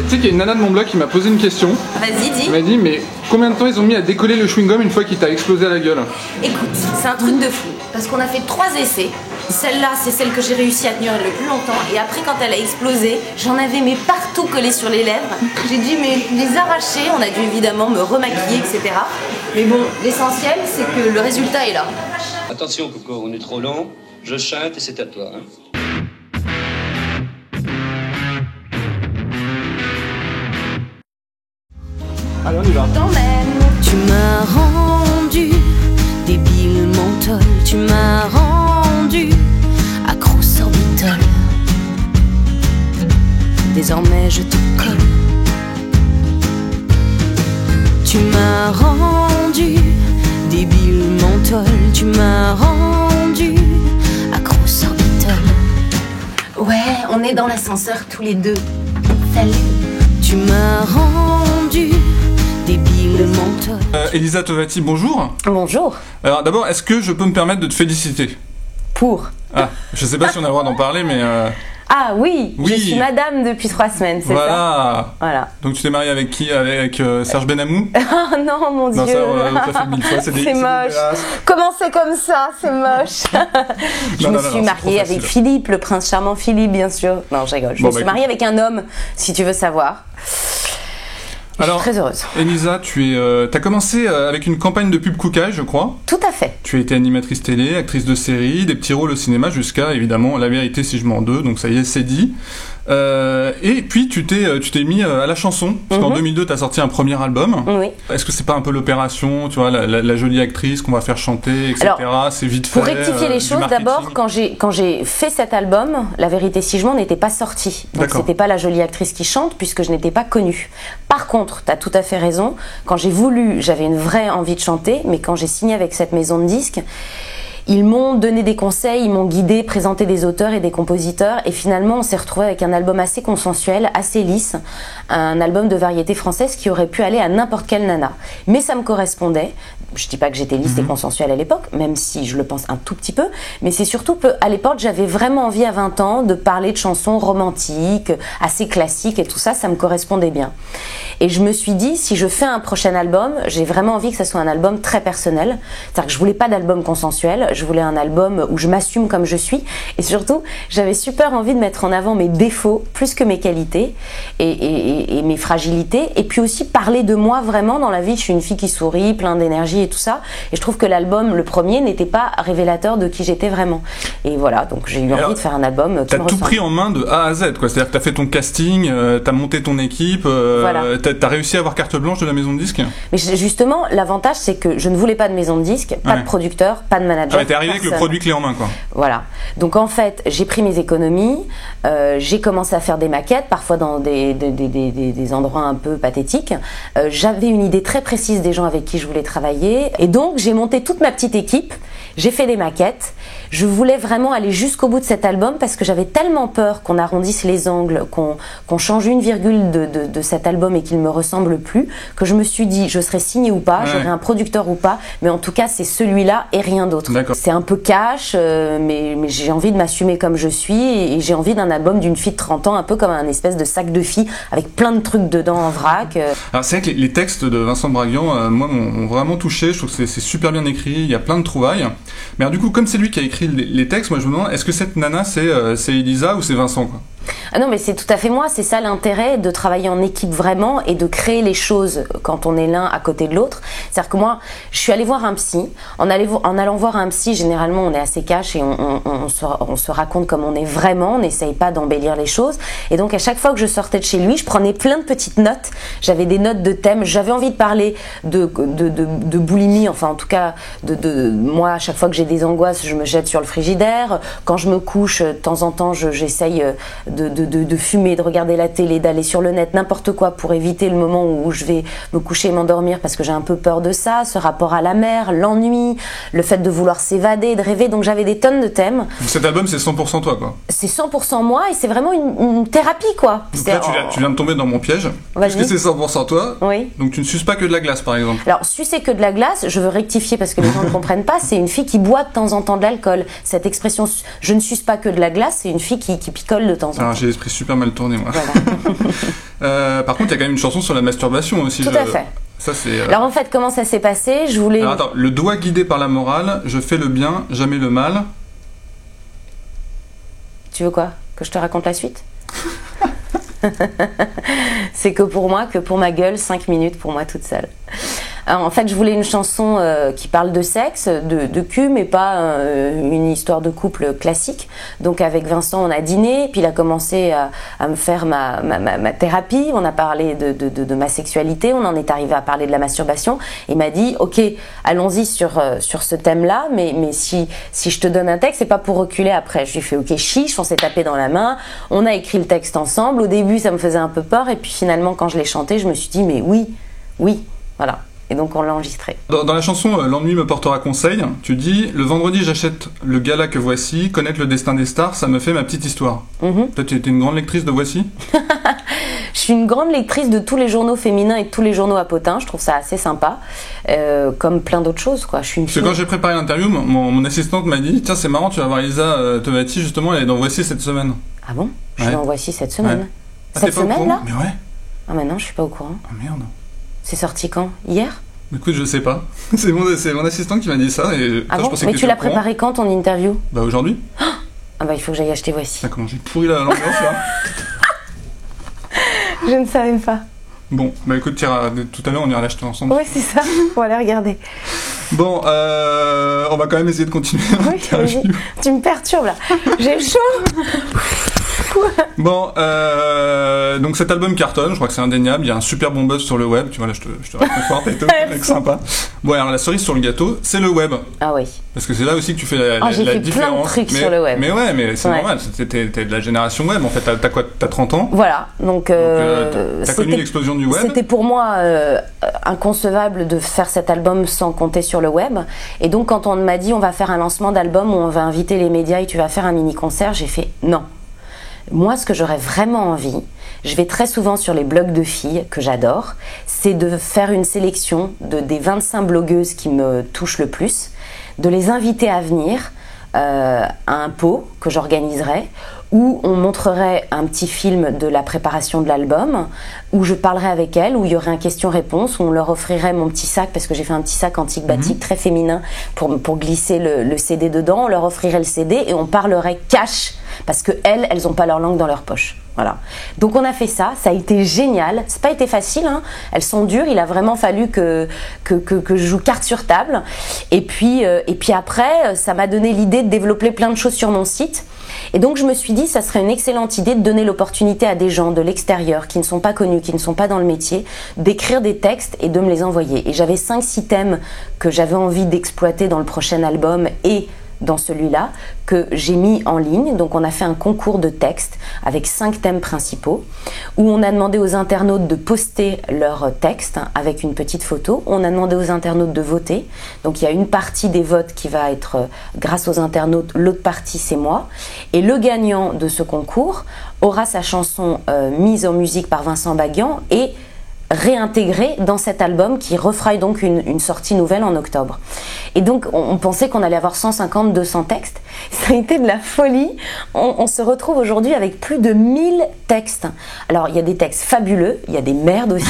Tu sais qu'il y a une nana de mon blog qui m'a posé une question. Vas-y, dis. Elle m'a dit, mais combien de temps ils ont mis à décoller le chewing-gum une fois qu'il t'a explosé à la gueule? Écoute, c'est un truc de fou. Parce qu'on a fait 3 essais. Celle-là, c'est celle que j'ai réussi à tenir le plus longtemps. Et après, quand elle a explosé, j'en avais mais partout collé sur les lèvres. J'ai dû les arracher. On a dû évidemment me remaquiller, etc. Mais bon, l'essentiel, c'est que le résultat est là. Attention, Coco, on est trop lent. Je chante et c'est à toi. Hein. Allez, on y va. Tu m'as rendu débile mental, tu m'as rendu accro sorbitol. Désormais je te colle. Tu m'as rendu débile mental, tu m'as rendu accro sorbitol. Ouais, on est dans l'ascenseur tous les deux. Salut. Tu m'as rendu débile mental. Elisa Tovati, bonjour. Bonjour. Alors d'abord, est-ce que je peux me permettre de te féliciter? Pour. Ah, je sais pas si on a le droit d'en parler, mais... Ah oui, Oui. je suis madame depuis 3 semaines, c'est ça? Voilà. Donc tu t'es mariée avec qui? Avec Serge Benamou? Oh non, mon Non, Dieu. ça, on l'a fait 1000 fois, c'est C'est moche. Comment c'est comme ça? C'est moche. Je me suis mariée avec Philippe, le prince charmant Philippe, bien sûr. Non, je rigole. Je me suis mariée avec un homme, si tu veux savoir. Alors, je suis très heureuse. Elisa, t'as commencé avec une campagne de pub Koukaï, je crois. Tout à fait. Tu as été animatrice télé, actrice de série, des petits rôles au cinéma jusqu'à, évidemment, La vérité si je mens deux, donc ça y est, c'est dit. Et puis tu t'es mis à la chanson, parce qu'en 2002, tu as sorti un premier album. Oui. Est-ce que c'est pas un peu l'opération, tu vois, la jolie actrice qu'on va faire chanter, etc. C'est vite fait. Pour rectifier les choses, d'abord, quand j'ai fait cet album, La vérité si je mens n'était pas sortie. Donc c'était pas la jolie actrice qui chante, puisque je n'étais pas connue. Par contre, tu as tout à fait raison, quand j'ai voulu, j'avais une vraie envie de chanter, mais quand j'ai signé avec cette maison de disques, ils m'ont donné des conseils, ils m'ont guidé, présenté des auteurs et des compositeurs, et finalement on s'est retrouvé avec un album assez consensuel, assez lisse, un album de variété française qui aurait pu aller à n'importe quelle nana. Mais ça me correspondait. Je dis pas que j'étais lisse et consensuelle à l'époque, même si je le pense un tout petit peu, mais c'est surtout qu'à l'époque j'avais vraiment envie à 20 ans de parler de chansons romantiques, assez classiques et tout ça, ça me correspondait bien. Et je me suis dit, si je fais un prochain album, j'ai vraiment envie que ça soit un album très personnel. C'est-à-dire que je voulais pas d'album consensuel, je voulais un album où je m'assume comme je suis, et surtout j'avais super envie de mettre en avant mes défauts plus que mes qualités et mes fragilités, et puis aussi parler de moi vraiment dans la vie. Je suis une fille qui sourit, plein d'énergie et tout ça, et je trouve que l'album, le premier, n'était pas révélateur de qui j'étais vraiment. Et voilà, donc j'ai eu envie de faire un album qui me ressemble. T'as tout pris en main de A à Z, quoi. C'est-à-dire que t'as fait ton casting, t'as monté ton équipe, voilà. T'as réussi à avoir carte blanche de la maison de disques. Mais justement, l'avantage, c'est que je ne voulais pas de maison de disques, pas de producteur, pas de manager. T'es arrivé avec le produit clé en main, quoi. Voilà. Donc en fait, j'ai pris mes économies, j'ai commencé à faire des maquettes, parfois dans des endroits un peu pathétiques. J'avais une idée très précise des gens avec qui je voulais travailler. Et donc, j'ai monté toute ma petite équipe, j'ai fait des maquettes. Je voulais vraiment aller jusqu'au bout de cet album parce que j'avais tellement peur qu'on arrondisse les angles, qu'on change une virgule de cet album et qu'il me ressemble plus, que je me suis dit, je serai signée ou pas, j'aurai un producteur ou pas, mais en tout cas, c'est celui-là et rien d'autre. C'est un peu cash, mais j'ai envie de m'assumer comme je suis, et j'ai envie d'un album d'une fille de 30 ans, un peu comme un espèce de sac de filles, avec plein de trucs dedans en vrac. Alors c'est vrai que les textes de Vincent Bragnan, moi, m'ont vraiment touché. Je trouve que c'est super bien écrit, il y a plein de trouvailles. Mais alors, du coup, comme c'est lui qui a écrit les textes, moi je me demande, est-ce que cette nana c'est Elisa ou c'est Vincent, quoi? Ah non, mais c'est tout à fait moi, c'est ça l'intérêt de travailler en équipe vraiment et de créer les choses quand on est l'un à côté de l'autre. C'est-à-dire que moi, je suis allée voir un psy. En allant voir un psy, généralement, on est assez cash et on se raconte comme on est vraiment, on n'essaye pas d'embellir les choses. Et donc, à chaque fois que je sortais de chez lui, je prenais plein de petites notes. J'avais des notes de thèmes. J'avais envie de parler de boulimie, enfin, en tout cas, moi, à chaque fois que j'ai des angoisses, je me jette sur le frigidaire. Quand je me couche, de temps en temps, j'essaye de fumer, de regarder la télé, d'aller sur le net, n'importe quoi pour éviter le moment où je vais me coucher et m'endormir parce que j'ai un peu peur de ça, ce rapport à la mer, l'ennui, le fait de vouloir s'évader, de rêver. Donc j'avais des tonnes de thèmes. Cet album, c'est 100% toi, quoi. C'est 100% moi et c'est vraiment une thérapie, quoi. Donc là, tu viens de tomber dans mon piège. Puisque c'est 100% toi. Oui. Donc tu ne suces pas que de la glace, par exemple. Alors, sucer que de la glace, je veux rectifier parce que les gens ne comprennent pas, c'est une fille qui boit de temps en temps de l'alcool. Cette expression, je ne suce pas que de la glace, c'est une fille qui picole de temps en temps. Alors l'esprit super mal tourné, moi. Voilà. Par contre, il y a quand même une chanson sur la masturbation aussi. Tout à fait. Ça, c'est, Alors en fait, comment ça s'est passé? Je voulais... Alors, attends, le doigt guidé par la morale, je fais le bien, jamais le mal. Tu veux quoi? Que je te raconte la suite? C'est que pour moi, que pour ma gueule, 5 minutes pour moi toute seule. Alors, en fait, je voulais une chanson qui parle de sexe, de cul, mais pas une histoire de couple classique. Donc avec Vincent, on a dîné, puis il a commencé à me faire ma thérapie. On a parlé de ma sexualité, on en est arrivé à parler de la masturbation. Il m'a dit, ok, allons-y sur ce thème-là, mais si je te donne un texte, c'est pas pour reculer après. Je lui ai fait, ok, chiche, on s'est tapé dans la main, on a écrit le texte ensemble. Au début, ça me faisait un peu peur, et puis finalement, quand je l'ai chanté, je me suis dit, mais oui, voilà. Et donc on l'a enregistré. Dans la chanson L'ennui me portera conseil, tu dis « Le vendredi j'achète le gala que voici, connaître le destin des stars, ça me fait ma petite histoire ». Toi tu étais une grande lectrice de Voici? Je suis une grande lectrice de tous les journaux féminins et de tous les journaux à potins, je trouve ça assez sympa, comme plein d'autres choses, quoi. Parce que quand j'ai préparé l'interview, mon assistante m'a dit « Tiens, c'est marrant, tu vas voir Elisa Tovati, justement, elle est dans Voici cette semaine ». Ah bon? Je suis dans Voici cette semaine. Ouais. Cette semaine, là? Mais ouais. Ah mais non, je suis pas au courant. Ah merde. C'est sorti quand? Hier? Écoute, je sais pas. C'est mon assistant qui m'a dit ça. Et ah ça, bon? je pensais Mais que tu l'as préparé quand, ton interview? Bah aujourd'hui. Ah bah il faut que j'aille acheter Voici. Ah comment j'ai pourri l'ambiance là. Je ne savais pas. Bon, bah écoute, tout à l'heure on ira l'acheter ensemble. Oui, c'est ça. On va aller regarder. Bon, on va quand même essayer de continuer. Oui, tu me perturbes là. J'ai chaud. Bon, donc cet album cartonne, je crois que c'est indéniable, il y a un super bon buzz sur le web, tu vois là je te réconforte et tout, c'est sympa. Bon alors la cerise sur le gâteau, c'est le web. Ah oui. Parce que c'est là aussi que tu fais la j'ai fait différence. Plein de trucs sur le web. Mais ouais, mais c'est normal, t'es de la génération web en fait, t'as quoi, t'as 30 ans? Voilà, donc t'as connu l'explosion du web. C'était pour moi inconcevable de faire cet album sans compter sur le web. Et donc quand on m'a dit on va faire un lancement d'album où on va inviter les médias et tu vas faire un mini-concert, j'ai fait non. Moi, ce que j'aurais vraiment envie, je vais très souvent sur les blogs de filles, que j'adore, c'est de faire une sélection des 25 blogueuses qui me touchent le plus, de les inviter à venir à un pot que j'organiserai, où on montrerait un petit film de la préparation de l'album, où je parlerai avec elles, où il y aurait un question-réponse, où on leur offrirait mon petit sac, parce que j'ai fait un petit sac antique batik très féminin pour glisser le CD dedans, on leur offrirait le CD et on parlerait cash, parce que elles ont pas leur langue dans leur poche. Voilà. Donc on a fait ça, ça a été génial, c'est pas été facile, hein. Elles sont dures, il a vraiment fallu que je joue carte sur table. Et puis après, ça m'a donné l'idée de développer plein de choses sur mon site. Et donc je me suis dit, ça serait une excellente idée de donner l'opportunité à des gens de l'extérieur qui ne sont pas connus, qui ne sont pas dans le métier, d'écrire des textes et de me les envoyer. Et j'avais 5-6 thèmes que j'avais envie d'exploiter dans le prochain album et dans celui-là, que j'ai mis en ligne. Donc on a fait un concours de textes avec 5 thèmes principaux où on a demandé aux internautes de poster leurs textes avec une petite photo. On a demandé aux internautes de voter. Donc il y a une partie des votes qui va être grâce aux internautes, l'autre partie c'est moi. Et le gagnant de ce concours aura sa chanson mise en musique par Vincent Baguian et réintégré dans cet album qui refera donc une sortie nouvelle en octobre. Et donc on pensait qu'on allait avoir 150-200 textes. Ça a été de la folie. On se retrouve aujourd'hui avec plus de 1000 textes. Alors il y a des textes fabuleux, il y a des merdes aussi,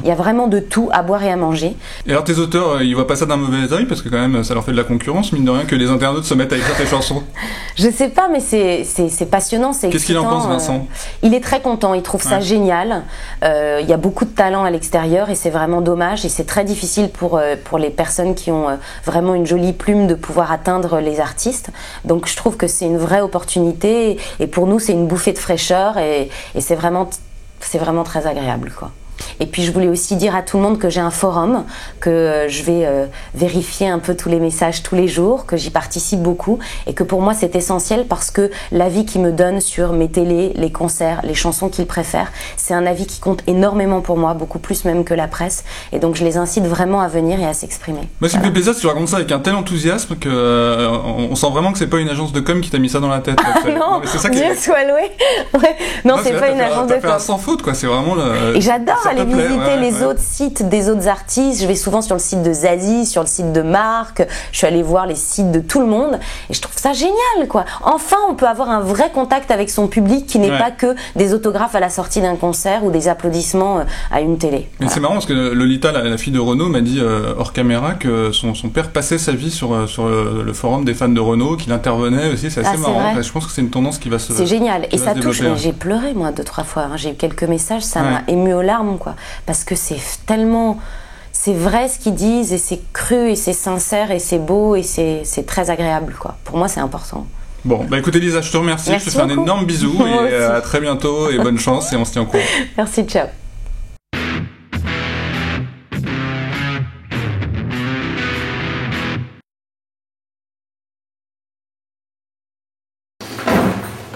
il y a vraiment de tout à boire et à manger. Et alors tes auteurs, ils voient pas ça d'un mauvais œil parce que quand même ça leur fait de la concurrence, mine de rien, que les internautes se mettent à écrire tes chansons. Je sais pas, mais c'est passionnant, c'est Qu'est-ce qu'il en pense, Vincent? Il est très content, il trouve ça génial. Il y a beaucoup de talent à l'extérieur et c'est vraiment dommage et c'est très difficile pour les personnes qui ont vraiment une jolie plume de pouvoir atteindre les artistes. Donc je trouve que c'est une vraie opportunité et pour nous c'est une bouffée de fraîcheur et c'est vraiment très agréable, quoi. Et puis je voulais aussi dire à tout le monde que j'ai un forum, que je vais vérifier un peu tous les messages tous les jours, que j'y participe beaucoup et que pour moi c'est essentiel parce que l'avis qu'ils me donnent sur mes télés, les concerts, les chansons qu'ils préfèrent, c'est un avis qui compte énormément pour moi, beaucoup plus même que la presse. Et donc je les incite vraiment à venir et à s'exprimer. Moi ça me fait plaisir si tu racontes ça avec un tel enthousiasme que on sent vraiment que c'est pas une agence de com qui t'a mis ça dans la tête. Non, mais c'est ça Dieu soit loué. Ouais. Non, c'est pas une agence de com. T'as fait un sans faute, quoi. C'est vraiment Et j'adore. aller visiter les autres sites des autres artistes. Je vais souvent sur le site de Zazie, sur le site de Marc. Je suis allée voir les sites de tout le monde et je trouve ça génial, quoi. Enfin, on peut avoir un vrai contact avec son public qui n'est pas que des autographes à la sortie d'un concert ou des applaudissements à une télé. Mais c'est marrant parce que Lolita, la fille de Renaud, m'a dit hors caméra que son père passait sa vie sur le forum des fans de Renaud, qu'il intervenait aussi. C'est assez marrant. Je pense que c'est une tendance qui va se. C'est génial et ça touche. J'ai pleuré moi 2-3 fois. J'ai eu quelques messages, ça m'a ému aux larmes, quoi. Parce que c'est tellement. C'est vrai ce qu'ils disent et c'est cru et c'est sincère et c'est beau et c'est très agréable, quoi. Pour moi, c'est important. Bon, bah écoutez Lisa, je te remercie. Merci je te fais un énorme bisou et à très bientôt et bonne chance et on se tient au courant. Merci, ciao.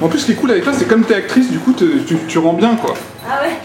En plus, ce qui est cool avec toi, c'est comme t'es actrice, du coup, tu rends bien, quoi. Ah ouais.